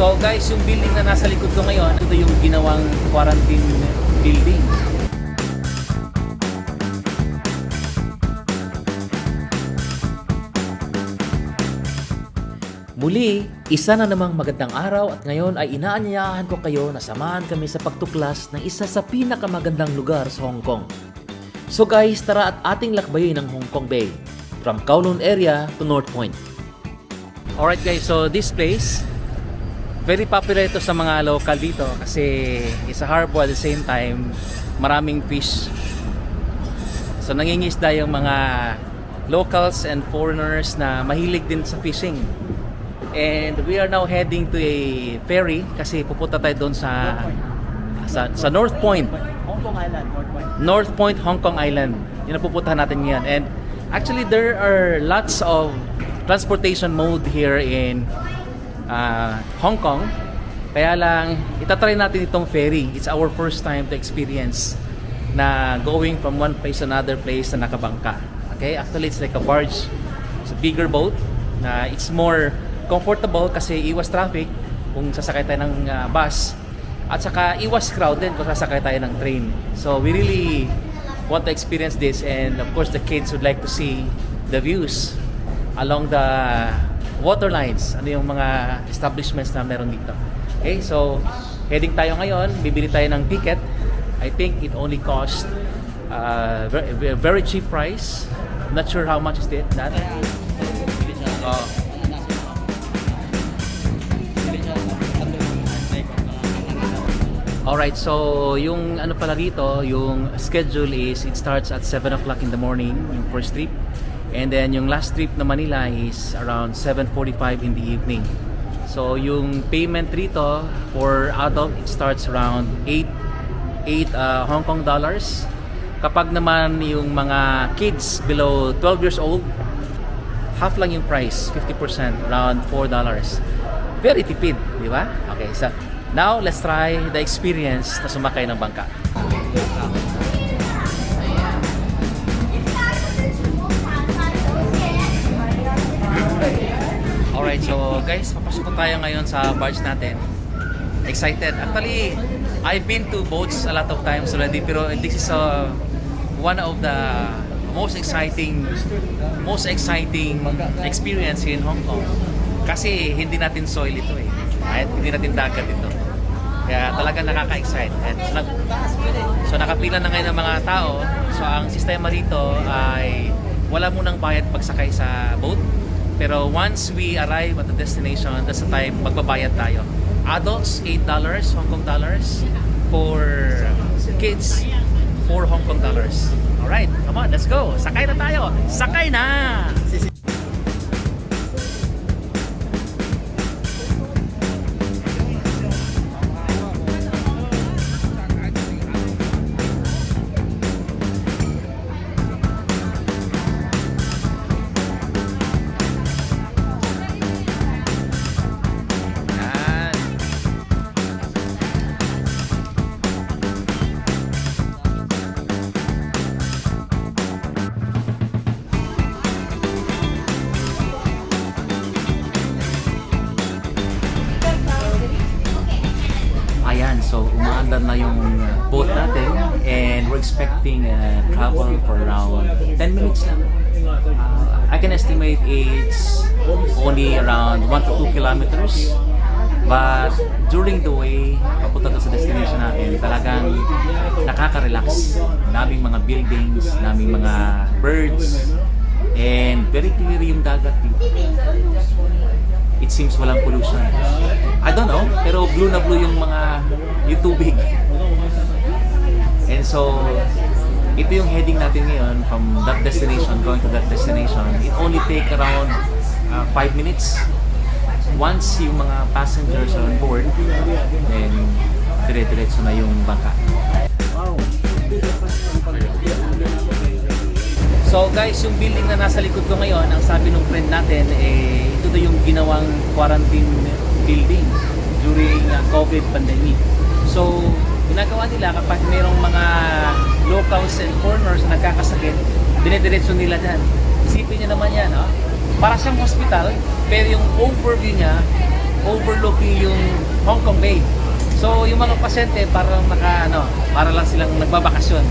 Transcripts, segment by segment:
So guys, yung building na nasa likod ko ngayon, ito yung ginawang quarantine building. Muli, isa na namang magandang araw at ngayon ay inaanyayahan ko kayo na samahan kami sa pagtuklas ng isa sa pinakamagandang lugar sa Hong Kong. So guys, tara at ating lakbayin ang Hong Kong Bay from Kowloon area to North Point. Alright guys, so this place, very popular ito sa mga local dito kasi it's a harbor at the same time, maraming fish. So nangingisda yung mga locals and foreigners na mahilig din sa fishing. And we are now heading to a ferry kasi pupunta tayo doon sa North Point. Hong Kong Island, North Point. North Point, Hong Kong Island. Yun ang pupuntahan natin ngayon. And actually there are lots of transportation mode here in Hong Kong. Kaya lang itatry natin itong ferry. It's our first time to experience na going from one place to another place na nakabangka. Okay? Actually it's like a barge. It's a bigger boat. It's more comfortable kasi iwas traffic kung sasakay tayo ng bus at saka iwas crowd din kung sasakay tayo ng train. So we really want to experience this, and of course the kids would like to see the views along the water lines, ano yung mga establishments na meron dito. Okay, so heading tayo ngayon, bibili tayo ng ticket. I think it only cost very cheap price. Not sure how much is it that. Alright, so yung ano pala dito, yung schedule is it starts at 7 o'clock in the morning, yung first trip. And then yung last trip na Manila is around 7:45 in the evening. So yung payment rito for adult, it starts around 8 Hong Kong dollars. Kapag naman yung mga kids below 12 years old, half lang yung price, 50%, around $4. Very tipid, di ba? Okay, so now, let's try the experience na sumakay ng bangka. Alright, so guys, papasok tayo ngayon sa barge natin. Excited. Actually, I've been to boats a lot of times already, pero this is one of the most exciting experience here in Hong Kong. Kasi hindi natin soil ito eh. Right? Hindi natin dagat ito. Kaya talaga nakaka-excite. So nakapila na ngayon ng mga tao. So ang sistema dito ay wala munang bayad pagsakay sa boat. Pero once we arrive at the destination, that's the time magbabayad tayo. Adults, $8 Hong Kong dollars. For kids, 4 Hong Kong dollars. Alright, come on, let's go. Sakay na tayo. Sakay na! So umaandar na yung boat natin and we're expecting travel for around 10 minutes lang. I can estimate it's only around 1 to 2 kilometers. But during the way, papunta sa destination natin, talagang nakaka-relax. Naming mga buildings, naming mga birds, and very clear yung dagat dito. It seems walang pollution. I don't know, pero blue na blue yung yung tubig. And so, ito yung heading natin ngayon from that destination, going to that destination. It only take around 5 minutes. Once yung mga passengers are on board, then dire-diretso na yung bangka. Wow! So guys, yung building na nasa likod ko ngayon, ang sabi ng friend natin, ito daw yung ginawang quarantine building during COVID pandemic. So, ginagawa nila kapag mayroong mga locals and foreigners na nagkakasakit, dinediretso nila dyan. Isipin nyo naman yan, no? Para siyang hospital, pero yung overview niya, overlooking yung Hong Kong Bay. So yung mga pasyente para lang silang nagbabakasyon.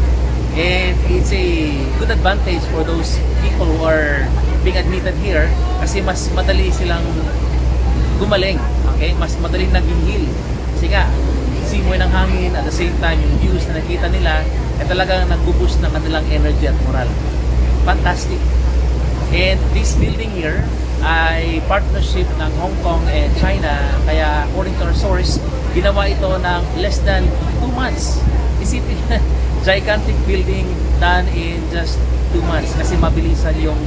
And it's a good advantage for those people who are being admitted here kasi mas madali silang gumaling. Okay? Mas madali naging heal. Kasi nga, simoy ng hangin at the same time yung views na nakita nila ay talagang nag-boost ng kanilang energy at moral. Fantastic. And this building here ay partnership ng Hong Kong and China. Kaya according to our source, ginawa ito ng less than 2 months. Isipin gigantic building done in just 2 months kasi mabilisan yung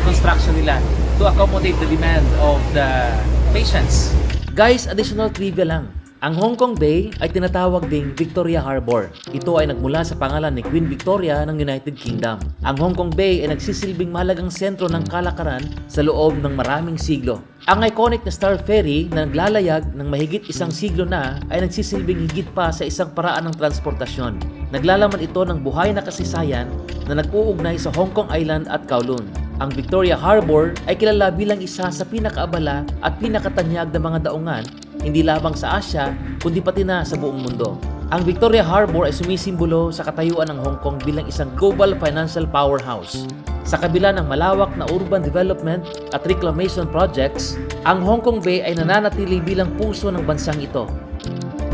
construction nila to accommodate the demand of the patients. Guys, additional trivia lang. Ang Hong Kong Bay ay tinatawag ding Victoria Harbor. Ito ay nagmula sa pangalan ni Queen Victoria ng United Kingdom. Ang Hong Kong Bay ay nagsisilbing mahalagang sentro ng kalakaran sa loob ng maraming siglo. Ang iconic na Star Ferry na naglalayag ng mahigit 1 siglo na ay nagsisilbing higit pa sa isang paraan ng transportasyon. Naglalaman ito ng buhay na kasaysayan na nag-uugnay sa Hong Kong Island at Kowloon. Ang Victoria Harbor ay kilala bilang isa sa pinakaabala at pinakatanyag na mga daungan hindi lamang sa Asia, kundi pati na sa buong mundo. Ang Victoria Harbor ay sumisimbolo sa katayuan ng Hong Kong bilang isang global financial powerhouse. Sa kabila ng malawak na urban development at reclamation projects, ang Hong Kong Bay ay nananatili bilang puso ng bansang ito.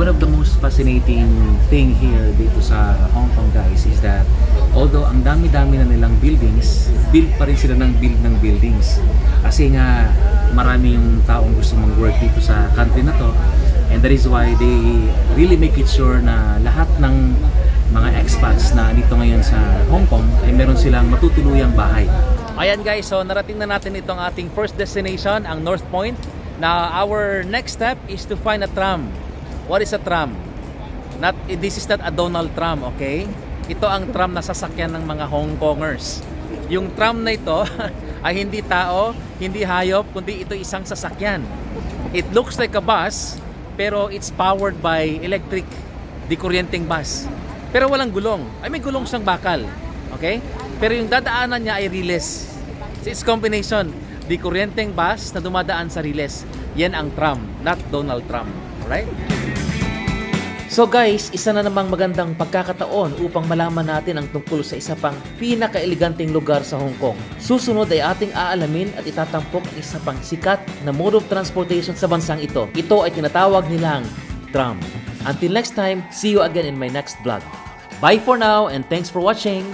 One of the most fascinating thing here dito sa Hong Kong, guys, is that although ang dami-dami na nilang buildings, build pa rin sila ng buildings. Kasi nga marami yung taong gusto mag-work dito sa country na to, and that is why they really make it sure na lahat ng mga expats na dito ngayon sa Hong Kong ay meron silang matutuluyang bahay. Ayan guys, so narating na natin itong ating first destination, ang North Point. Now our next step is to find a tram. What is a tram? This is not a Donald Trump, okay? Ito ang tram na sasakyan ng mga Hong Kongers. Yung tram na ito ay hindi tao, hindi hayop, kundi ito isang sasakyan. It looks like a bus, pero it's powered by electric, di kuryenteng bus. Pero walang gulong. Ay, may gulong siyang bakal. Okay? Pero yung dadaanan niya ay riles. So it's combination, di kuryenteng bus na dumadaan sa riles. Yan ang tram, not Donald Trump. Alright? So guys, isa na namang magandang pagkakataon upang malaman natin ang tungkol sa isa pang pinaka-eleganteng lugar sa Hong Kong. Susunod ay ating aalamin at itatampok ang isa pang sikat na mode of transportation sa bansang ito. Ito ay tinatawag nilang tram. Until next time, see you again in my next vlog. Bye for now and thanks for watching!